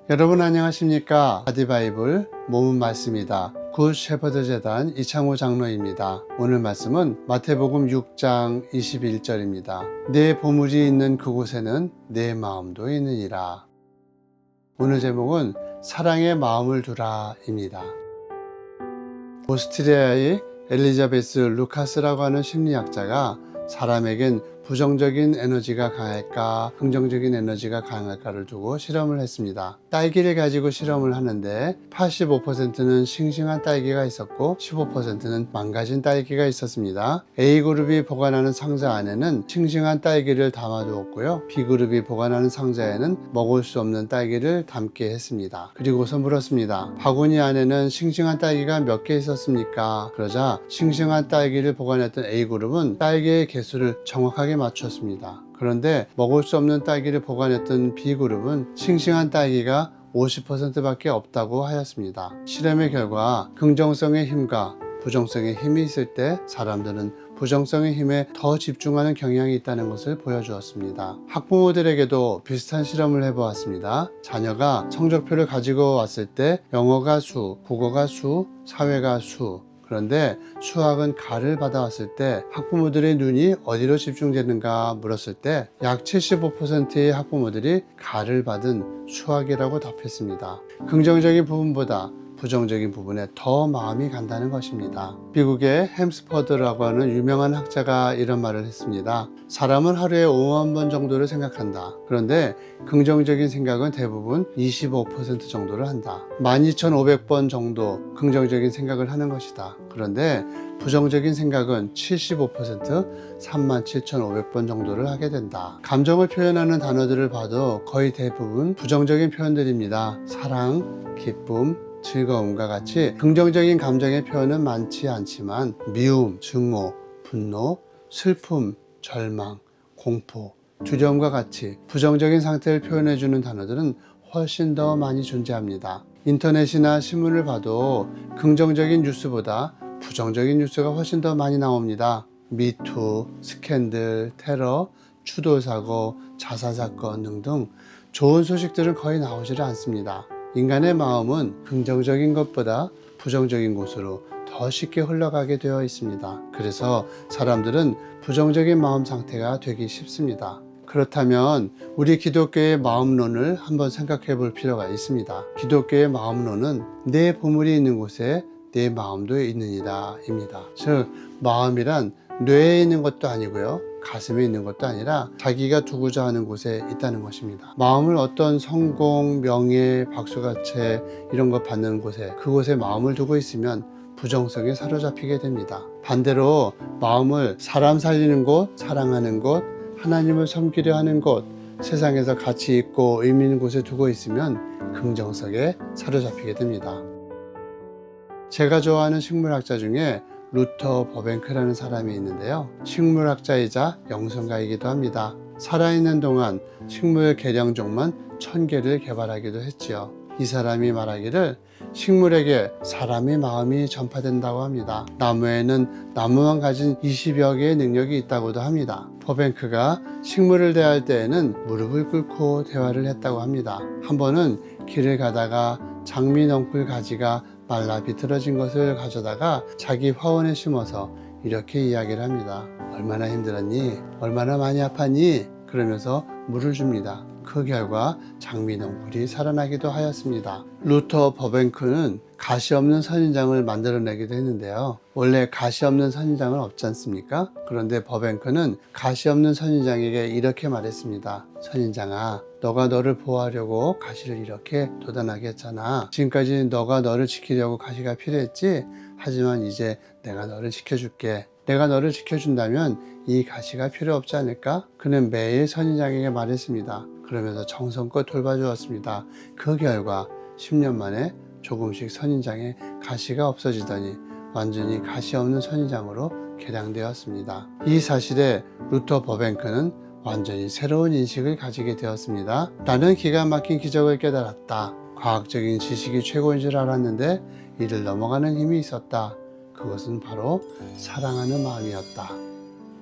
여러분 안녕하십니까? 바디바이블 모문 말씀이다. 굿 셰퍼드 재단 이창호 장로입니다. 오늘 말씀은 마태복음 6장 21절입니다. 내 보물이 있는 그곳에는 내 마음도 있느니라. 오늘 제목은 사랑의 마음을 두라입니다. 오스트리아의 엘리자베스 루카스라고 하는 심리학자가 사람에겐 부정적인 에너지가 강할까 긍정적인 에너지가 강할까를 두고 실험을 했습니다. 딸기를 가지고 실험을 하는데 85%는 싱싱한 딸기가 있었고 15%는 망가진 딸기가 있었습니다. A그룹이 보관하는 상자 안에는 싱싱한 딸기를 담아두었고요, B그룹이 보관하는 상자에는 먹을 수 없는 딸기를 담게 했습니다. 그리고서 물었습니다. 바구니 안에는 싱싱한 딸기가 몇 개 있었습니까? 그러자 싱싱한 딸기를 보관했던 A그룹은 딸기의 개수를 정확하게 맞췄습니다. 그런데 먹을 수 없는 딸기를 보관했던 B그룹은 싱싱한 딸기가 50%밖에 없다고 하였습니다. 실험의 결과 긍정성의 힘과 부정성의 힘이 있을 때 사람들은 부정성의 힘에 더 집중하는 경향이 있다는 것을 보여주었습니다. 학부모들에게도 비슷한 실험을 해보았습니다. 자녀가 성적표를 가지고 왔을 때 영어가 수, 국어가 수, 사회가 수, 그런데 수학은 가를 받아왔을 때 학부모들의 눈이 어디로 집중되는가 물었을 때 약 75%의 학부모들이 가를 받은 수학이라고 답했습니다. 긍정적인 부분보다 부정적인 부분에 더 마음이 간다는 것입니다. 미국의 햄스퍼드라고 하는 유명한 학자가 이런 말을 했습니다. 사람은 하루에 5만 번 정도를 생각한다. 그런데 긍정적인 생각은 대부분 25% 정도를 한다. 12,500번 정도 긍정적인 생각을 하는 것이다. 그런데 부정적인 생각은 75%, 37,500번 정도를 하게 된다. 감정을 표현하는 단어들을 봐도 거의 대부분 부정적인 표현들입니다. 사랑, 기쁨, 즐거움과 같이 긍정적인 감정의 표현은 많지 않지만 미움, 증오, 분노, 슬픔, 절망, 공포, 두려움과 같이 부정적인 상태를 표현해주는 단어들은 훨씬 더 많이 존재합니다. 인터넷이나 신문을 봐도 긍정적인 뉴스보다 부정적인 뉴스가 훨씬 더 많이 나옵니다. 미투, 스캔들, 테러, 추돌사고, 자살사건 등등 좋은 소식들은 거의 나오질 않습니다. 인간의 마음은 긍정적인 것보다 부정적인 곳으로 더 쉽게 흘러가게 되어 있습니다. 그래서 사람들은 부정적인 마음 상태가 되기 쉽습니다. 그렇다면 우리 기독교의 마음론을 한번 생각해 볼 필요가 있습니다. 기독교의 마음론은 내 보물이 있는 곳에 내 마음도 있느니라 입니다. 즉 마음이란 뇌에 있는 것도 아니고요, 가슴에 있는 것도 아니라 자기가 두고자 하는 곳에 있다는 것입니다. 마음을 어떤 성공, 명예, 박수가채 이런 거 받는 곳에, 그곳에 마음을 두고 있으면 부정성에 사로잡히게 됩니다. 반대로 마음을 사람 살리는 곳, 사랑하는 곳, 하나님을 섬기려 하는 곳, 세상에서 가치 있고 의미 있는 곳에 두고 있으면 긍정성에 사로잡히게 됩니다. 제가 좋아하는 식물학자 중에 루터 버뱅크라는 사람이 있는데요, 식물학자이자 영성가이기도 합니다. 살아있는 동안 식물 개량종만 1000개를 개발하기도 했지요. 이 사람이 말하기를 식물에게 사람의 마음이 전파된다고 합니다. 나무에는 나무만 가진 20여 개의 능력이 있다고도 합니다. 버뱅크가 식물을 대할 때에는 무릎을 꿇고 대화를 했다고 합니다. 한 번은 길을 가다가 장미 넝쿨 가지가 말라 비틀어진 것을 가져다가 자기 화원에 심어서 이렇게 이야기를 합니다. 얼마나 힘들었니? 얼마나 많이 아팠니? 그러면서 물을 줍니다. 그 결과 장미 넝쿨이 살아나기도 하였습니다. 루터 버뱅크는 가시 없는 선인장을 만들어내기도 했는데요, 원래 가시 없는 선인장은 없지 않습니까? 그런데 버뱅크는 가시 없는 선인장에게 이렇게 말했습니다. 선인장아, 너가 너를 보호하려고 가시를 이렇게 도단하게 했잖아. 지금까지 너가 너를 지키려고 가시가 필요했지? 하지만 이제 내가 너를 지켜줄게. 내가 너를 지켜준다면 이 가시가 필요 없지 않을까? 그는 매일 선인장에게 말했습니다. 그러면서 정성껏 돌봐주었습니다. 그 결과 10년 만에 조금씩 선인장에 가시가 없어지더니 완전히 가시 없는 선인장으로 개량되었습니다. 이 사실에 루터 버뱅크는 완전히 새로운 인식을 가지게 되었습니다. 나는 기가 막힌 기적을 깨달았다. 과학적인 지식이 최고인 줄 알았는데 이를 넘어가는 힘이 있었다. 그것은 바로 사랑하는 마음이었다.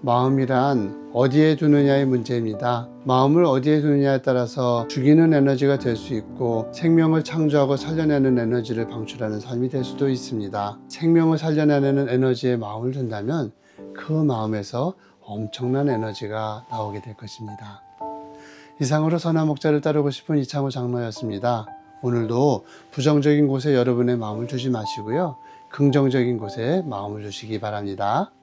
마음이란 어디에 두느냐의 문제입니다. 마음을 어디에 두느냐에 따라서 죽이는 에너지가 될 수 있고 생명을 창조하고 살려내는 에너지를 방출하는 삶이 될 수도 있습니다. 생명을 살려내는 에너지에 마음을 둔다면 그 마음에서 엄청난 에너지가 나오게 될 것입니다. 이상으로 선한 목자를 따르고 싶은 이창호 장로였습니다. 오늘도 부정적인 곳에 여러분의 마음을 두지 마시고요. 긍정적인 곳에 마음을 두시기 바랍니다.